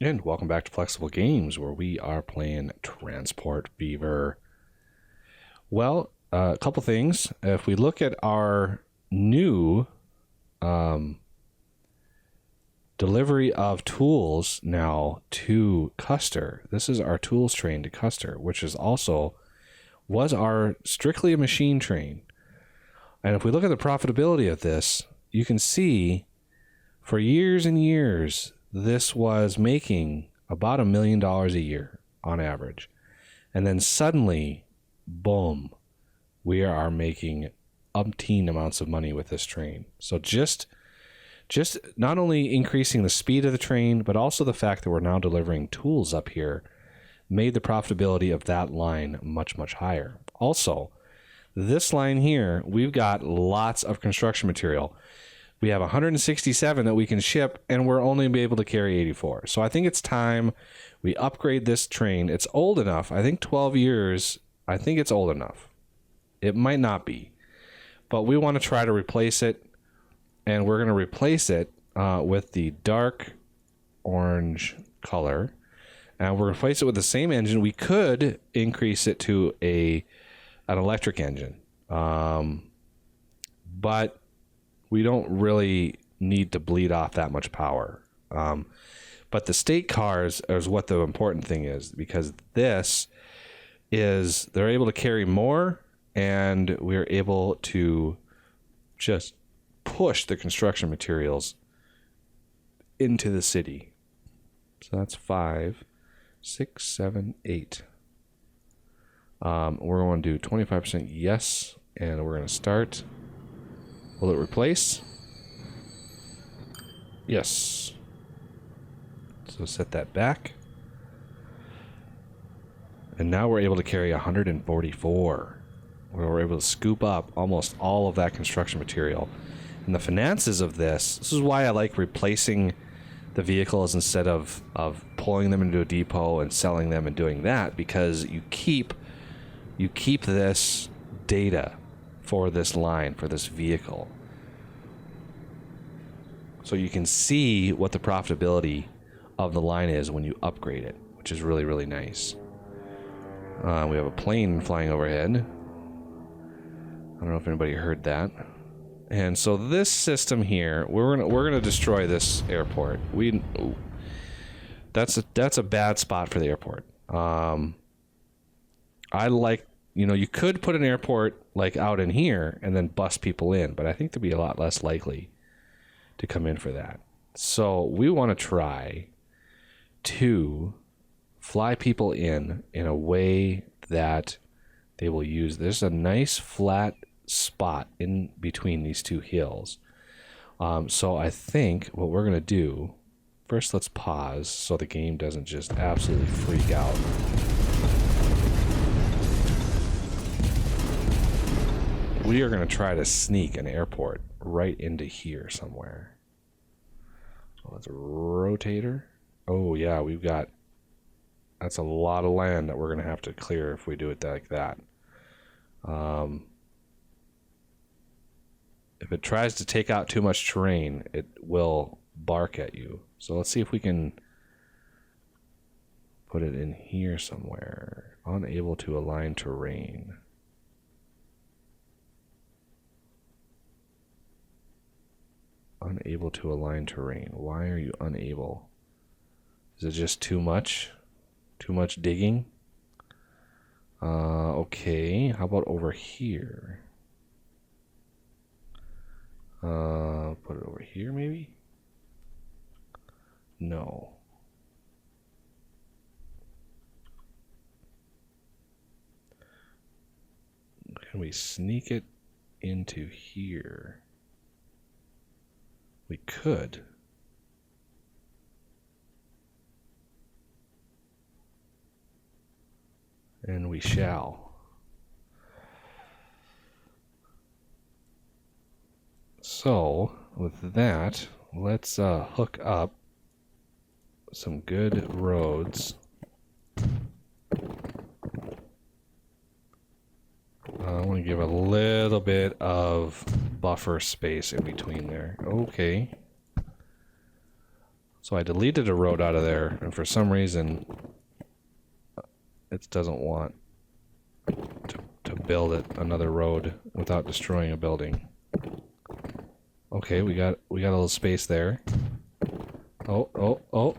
And welcome back to Flexible Games, where we are playing Transport Fever. Well, a couple things. If we look at our new delivery of tools now to Custer, this is our tools train to Custer, which is also was our strictly a machine train. And if we look at the profitability of this, you can see for years and years, this was making about $1 million a year on average. And then suddenly, boom, we are making umpteen amounts of money with this train. So just not only increasing the speed of the train, but also the fact that we're now delivering tools up here made the profitability of that line much, much higher. Also, this line here, we've got lots of construction material. We have 167 that we can ship, and we're only be able to carry 84. So I think it's time we upgrade this train. It's old enough. I think 12 years, I think it's old enough. It might not be, but we want to try to replace it, and we're going to replace it with the dark orange color, and we'll replace it with the same engine. We could increase it to an electric engine, but we don't really need to bleed off that much power. But the state cars is what the important thing is, because this is, they're able to carry more, and we're able to just push the construction materials into the city. So that's 5, 6, 7, 8. We're going to do 25% yes, and we're going to start. Will it replace? Yes. So set that back. And now we're able to carry 144. Where we're able to scoop up almost all of that construction material. And the finances of this is why I like replacing the vehicles instead of pulling them into a depot and selling them and doing that, because you keep this data for this line, for this vehicle. So you can see what the profitability of the line is when you upgrade it, which is really, really nice. We have a plane flying overhead. I don't know if anybody heard that. And so this system here, we're gonna destroy this airport. That's a bad spot for the airport. I like, you could put an airport like out in here and then bus people in, but I think there'd be a lot less likely to come in for that. So we want to try to fly people in a way that they will use. There's a nice flat spot in between these two hills. So I think what we're going to do, first let's pause so the game doesn't just absolutely freak out. We are going to try to sneak an airport right into here somewhere. So let's rotate her. Oh yeah, that's a lot of land that we're going to have to clear if we do it like that. If it tries to take out too much terrain, it will bark at you. So let's see if we can put it in here somewhere. Unable to align terrain. Unable to align terrain. Why are you unable? Is it just too much? Too much digging? Okay. How about over here? Put it over here maybe? No. Can we sneak it into here? We could. And we shall. So, with that, let's hook up some good roads. I want to give a little bit of buffer space in between there. Okay. So I deleted a road out of there, and for some reason, it doesn't want to build it another road without destroying a building. Okay, we got a little space there. Oh.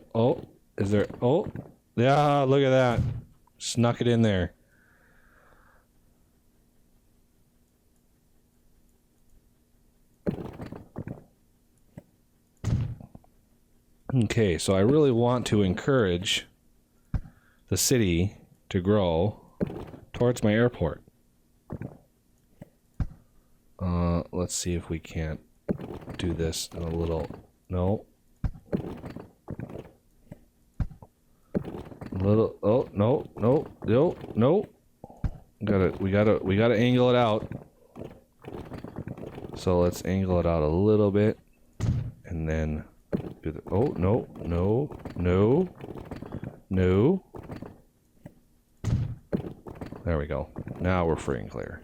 Is there? Oh, yeah, look at that. Snuck it in there. Okay, so I really want to encourage the city to grow towards my airport. Let's see if we can't do this in a little... No. A little... Oh, no. We gotta angle it out. So let's angle it out a little bit. And then... do the... Oh, no. There we go. Now we're free and clear.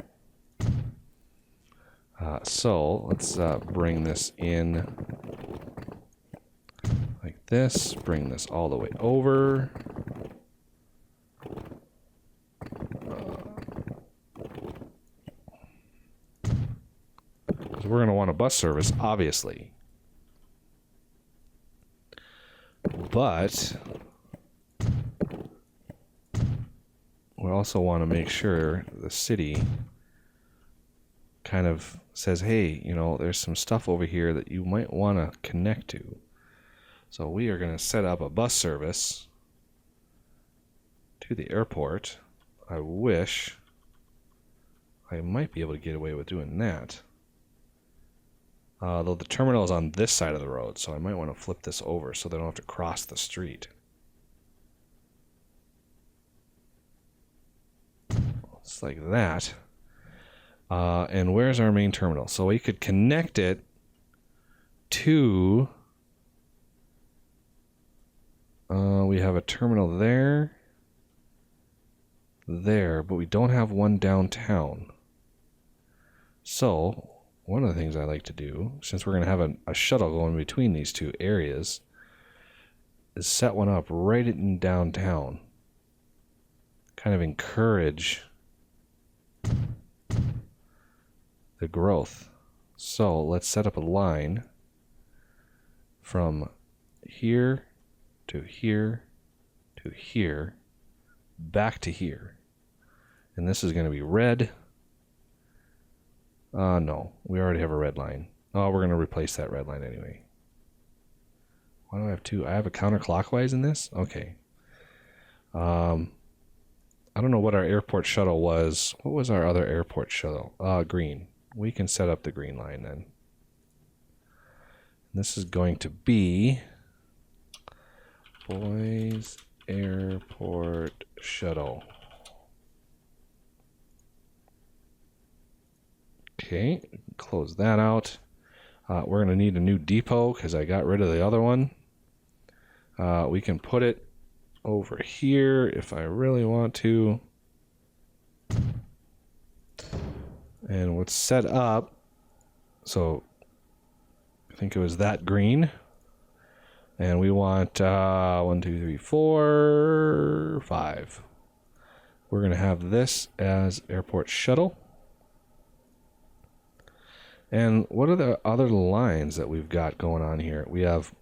So let's bring this in like this. Bring this all the way over. Because we're going to want a bus service, obviously. But we also want to make sure the city kind of says, hey, you know, there's some stuff over here that you might want to connect to. So we are going to set up a bus service to the airport. I wish I might be able to get away with doing that. Though the terminal is on this side of the road, so I might want to flip this over so they don't have to cross the street. It's like that. And where's our main terminal? So we could connect it to... we have a terminal there, but we don't have one downtown. So, one of the things I like to do, since we're going to have a shuttle going between these two areas, is set one up right in downtown. Kind of encourage the growth. So let's set up a line from here to here to here back to here. And this is going to be red. No, we already have a red line. Oh, we're going to replace that red line anyway. Why do I have two? I have a counterclockwise in this? Okay. I don't know what our airport shuttle was. What was our other airport shuttle? Green. We can set up the green line then. This is going to be Boys Airport Shuttle. Okay, close that out. We're going to need a new depot because I got rid of the other one. We can put it over here if I really want to. And what's set up, so I think it was that green. And we want 1, 2, 3, 4, 5. We're going to have this as airport shuttle. And what are the other lines that we've got going on here? We have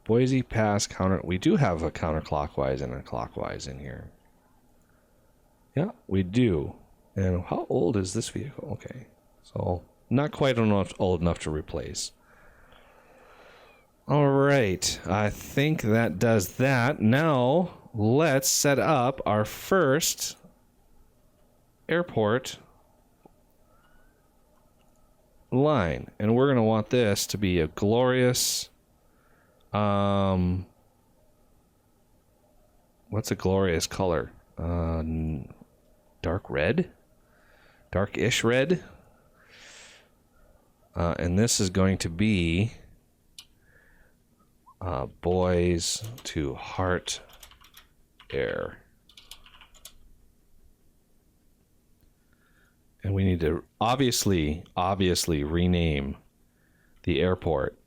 Boise Pass counter. We do have a counterclockwise and a clockwise in here. Yeah, we do. And how old is this vehicle? Okay, so not quite old enough to replace. All right, I think that does that. Now let's set up our first airport line, and we're going to want this to be a glorious what's a glorious color? Dark red, darkish red, and this is going to be Boys to Heart Air. And we need to obviously rename the airport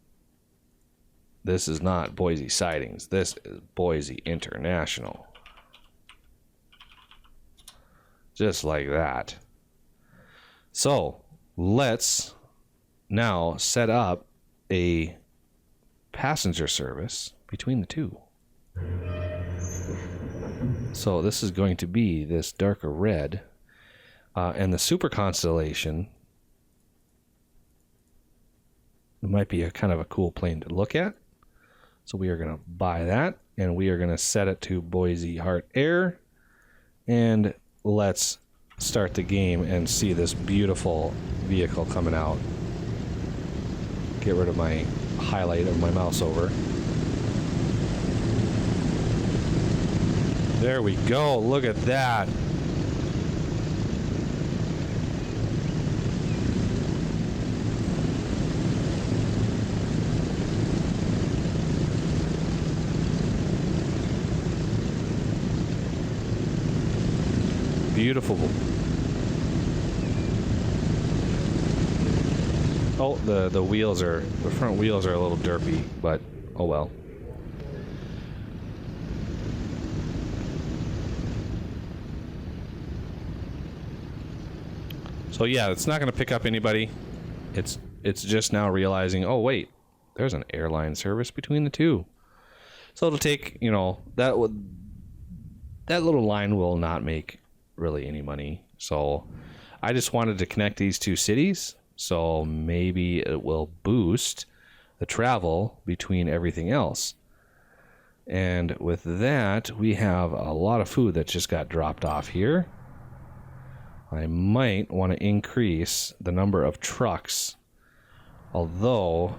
This is not Boise Sidings. This is Boise International. Just like that. So let's now set up a passenger service between the two. So this is going to be this darker red. And the super constellation might be a kind of a cool plane to look at. So we are going to buy that, and we are going to set it to Boise Heart Air. And let's start the game and see this beautiful vehicle coming out. Get rid of my highlight of my mouse over. There we go. Look at that. Beautiful. Oh, the front wheels are a little derpy, but oh well. So yeah, it's not going to pick up anybody. It's just now realizing, oh wait, there's an airline service between the two. So it'll take, that little line will not make really any money. So I just wanted to connect these two cities, so maybe it will boost the travel between everything else. And with that, we have a lot of food that just got dropped off here. I might want to increase the number of trucks, although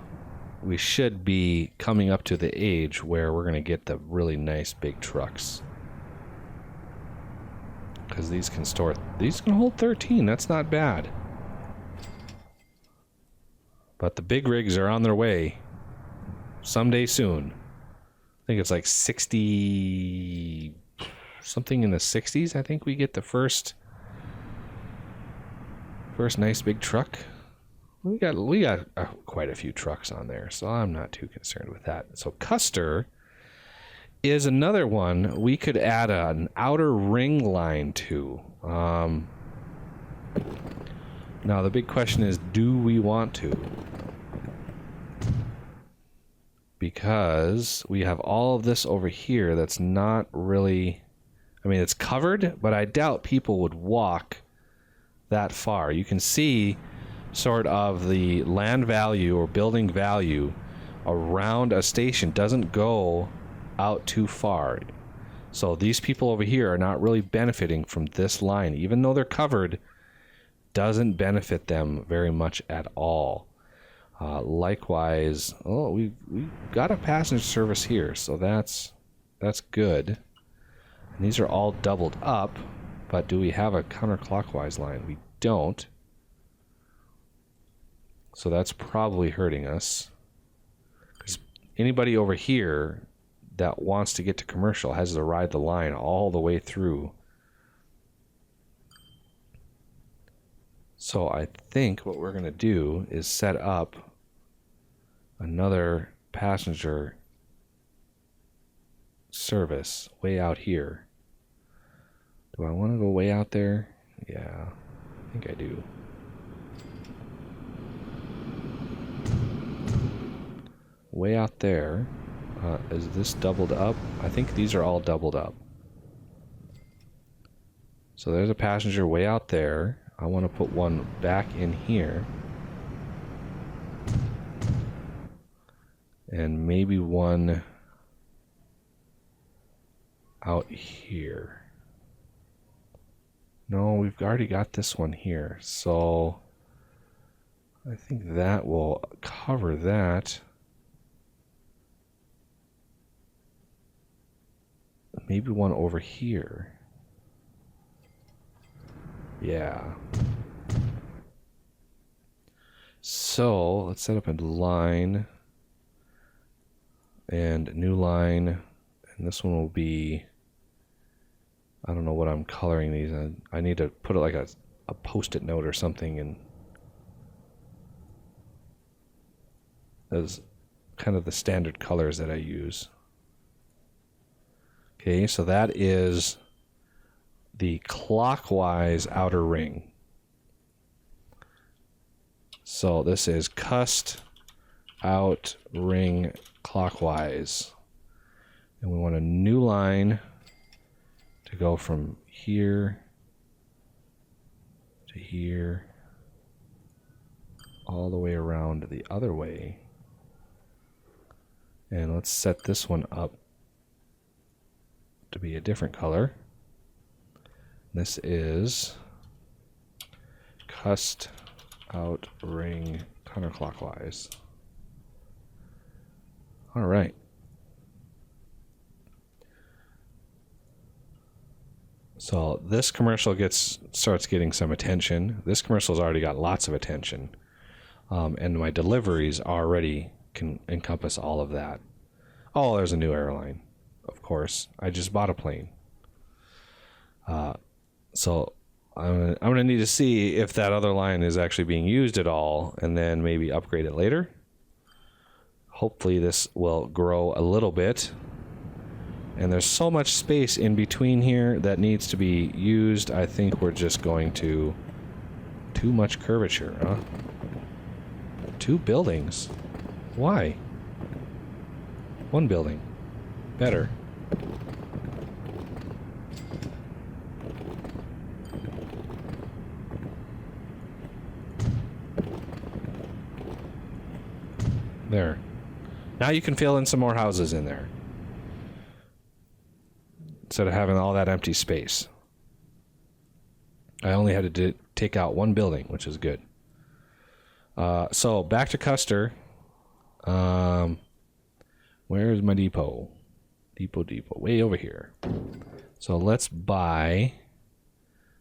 we should be coming up to the age where we're going to get the really nice big trucks. Because these can hold 13. That's not bad. But the big rigs are on their way someday soon. I think it's like 60, something in the 60s. I think we get the first nice big truck. We got quite a few trucks on there, so I'm not too concerned with that. So Custer is another one we could add an outer ring line to. Now the big question is, do we want to? Because we have all of this over here that's not really, it's covered, but I doubt people would walk that far. You can see sort of the land value or building value around a station doesn't go out too far. So these people over here are not really benefiting from this line, even though they're covered. Doesn't benefit them very much at all. Likewise, we got a passenger service here, so that's good. And these are all doubled up, but do we have a counterclockwise line? We don't. So that's probably hurting us. Because anybody over here that wants to get to commercial has to ride the line all the way through. So I think what we're going to do is set up another passenger service way out here. Do I want to go way out there? Yeah, I think I do. Way out there. Is this doubled up? I think these are all doubled up. So there's a passenger way out there. I want to put one back in here. And maybe one out here. No, we've already got this one here. So I think that will cover that. Maybe one over here. Yeah. So let's set up a line and a new line, and this one will be, I don't know what I'm coloring these. I need to put it like a post-it note or something, and as kind of the standard colors that I use. Okay, so that is the clockwise outer ring. So this is cust out ring clockwise. And we want a new line to go from here to here, all the way around the other way. And let's set this one up to be a different color. This is cust out ring counterclockwise. All right. So this commercial starts getting some attention. This commercial's already got lots of attention. And my deliveries already can encompass all of that. Oh, there's a new airline. Of course. I just bought a plane. So I'm gonna need to see if that other line is actually being used at all, and then maybe upgrade it later. Hopefully this will grow a little bit. And there's so much space in between here that needs to be used. I think we're just going to... Too much curvature, huh? 2 buildings? Why? 1 building. Better. There. Now you can fill in some more houses in there, instead of having all that empty space. I only had to take out 1 building, which is good. So back to Custer. Where's my depot? Depot, way over here. So let's buy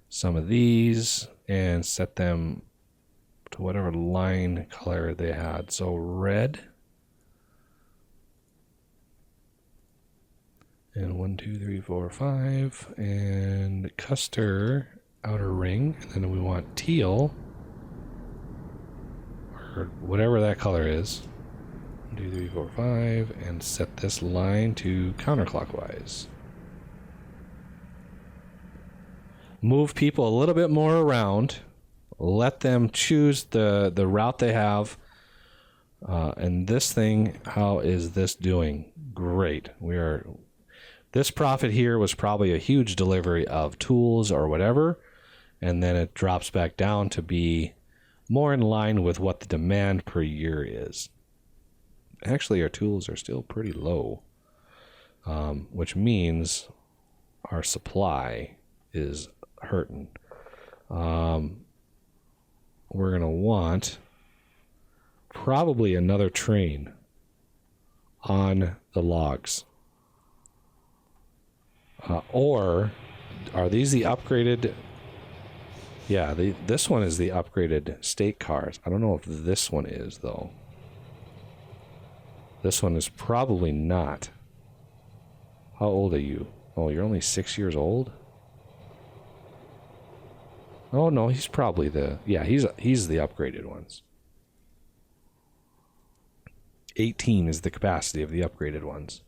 some of these and set them to whatever line color they had. So red. And 1, 2, 3, 4, 5. And Custer outer ring. And then we want teal. Or whatever that color is. 1, 2, 3, 4, 5. And set this line to counterclockwise. Move people a little bit more around. Let them choose the route they have. And this thing, how is this doing? Great. This profit here was probably a huge delivery of tools or whatever, and then it drops back down to be more in line with what the demand per year is. Actually, our tools are still pretty low, which means our supply is hurting. We're going to want probably another train on the logs. Or are these the upgraded? Yeah, this one is the upgraded state cars. I don't know if this one is, though. This one is probably not. How old are you? Oh, you're only 6 years old? Oh, no, he's probably he's the upgraded ones. 18 is the capacity of the upgraded ones.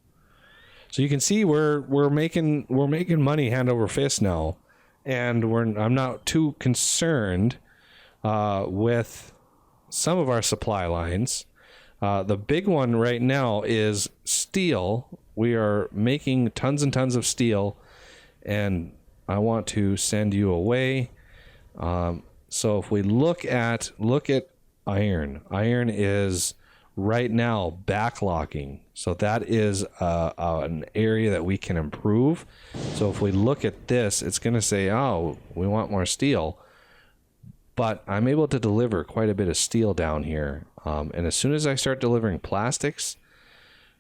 So you can see we're making money hand over fist now, and I'm not too concerned with some of our supply lines. The big one right now is steel. We are making tons and tons of steel, and I want to send you away. So if we look at iron is right now backlocking. So that is an area that we can improve. So if we look at this, it's going to say, oh, we want more steel. But I'm able to deliver quite a bit of steel down here. And as soon as I start delivering plastics,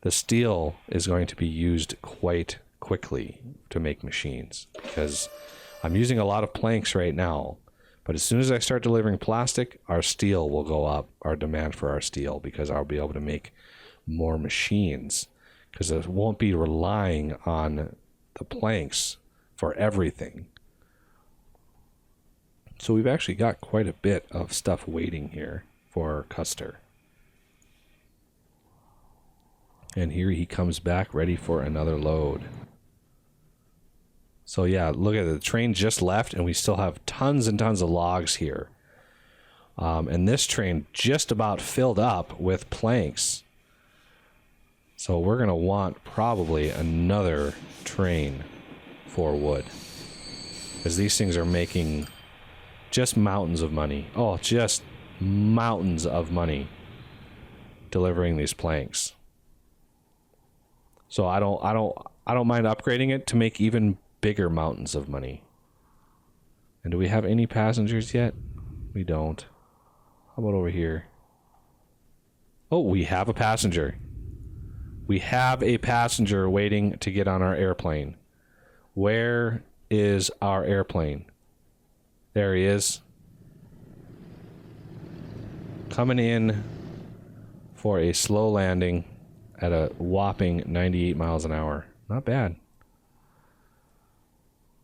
the steel is going to be used quite quickly to make machines, because I'm using a lot of planks right now. But as soon as I start delivering plastic, our steel will go up, our demand for our steel, because I'll be able to make more machines, because it won't be relying on the planks for everything. So we've actually got quite a bit of stuff waiting here for Custer. And here he comes back ready for another load. So yeah, look at it. The train just left and we still have tons and tons of logs here. And this train just about filled up with planks. So we're going to want probably another train for wood. Because these things are making just mountains of money. Oh, just mountains of money delivering these planks. So I don't mind upgrading it to make even bigger mountains of money. And do we have any passengers yet? We don't. How about over here? Oh, we have a passenger. We have a passenger waiting to get on our airplane. Where is our airplane? There he is. Coming in for a slow landing at a whopping 98 miles an hour. Not bad.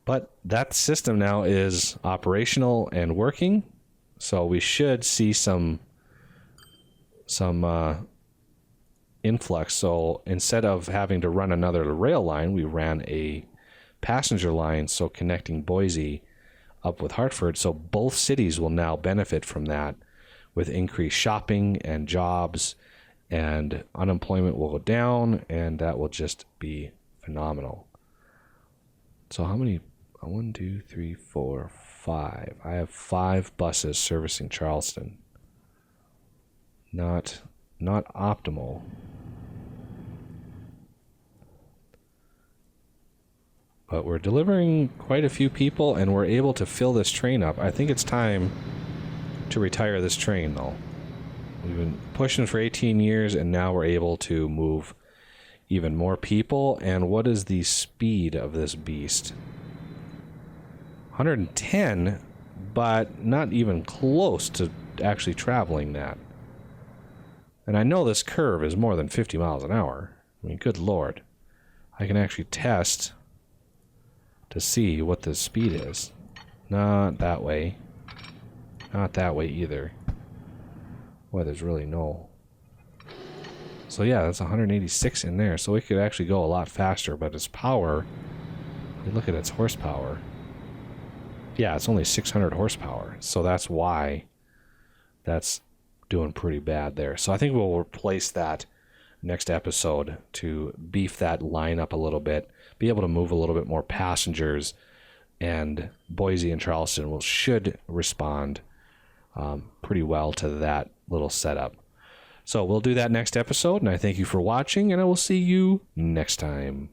But that system now is operational and working. So we should see some influx. So instead of having to run another rail line, we ran a passenger line, so connecting Boise up with Hartford. So both cities will now benefit from that with increased shopping and jobs, and unemployment will go down, and that will just be phenomenal. So how many? 1, 2, 3, 4, 5. I have 5 buses servicing Charleston. Not optimal. But we're delivering quite a few people, and we're able to fill this train up. I think it's time to retire this train, though. We've been pushing for 18 years, and now we're able to move even more people. And what is the speed of this beast? 110, but not even close to actually traveling that. And I know this curve is more than 50 miles an hour. I mean, good Lord. I can actually test to see what the speed is. Not that way. Not that way either. Boy, there's really no... So yeah, that's 186 in there. So we could actually go a lot faster, but its power... If you look at its horsepower... Yeah, it's only 600 horsepower. So that's why that's doing pretty bad there. So I think we'll replace that next episode to beef that line up a little bit, be able to move a little bit more passengers, and Boise and Charleston should respond pretty well to that little setup. So we'll do that next episode, and I thank you for watching, and I will see you next time.